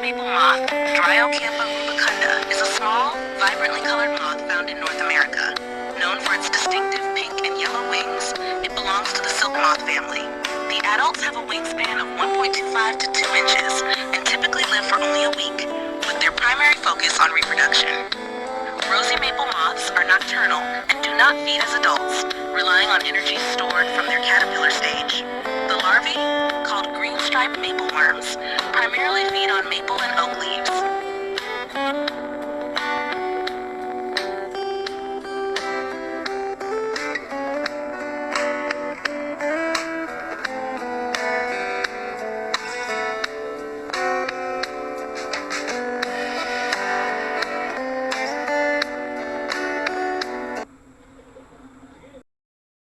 maple moth, Dryocampa rubicunda, is a small, vibrantly colored moth found in North America. Known for its distinctive pink and yellow wings, it belongs to the silk moth family. The adults have a wingspan of 1.25 to 2 inches and typically live for only a week, with their primary focus on reproduction. Rosy maple moths are nocturnal and do not feed as adults, relying on energy stored from their caterpillar stage. The larvae, called green-striped maple worms, primarily feed on maple and oak leaves.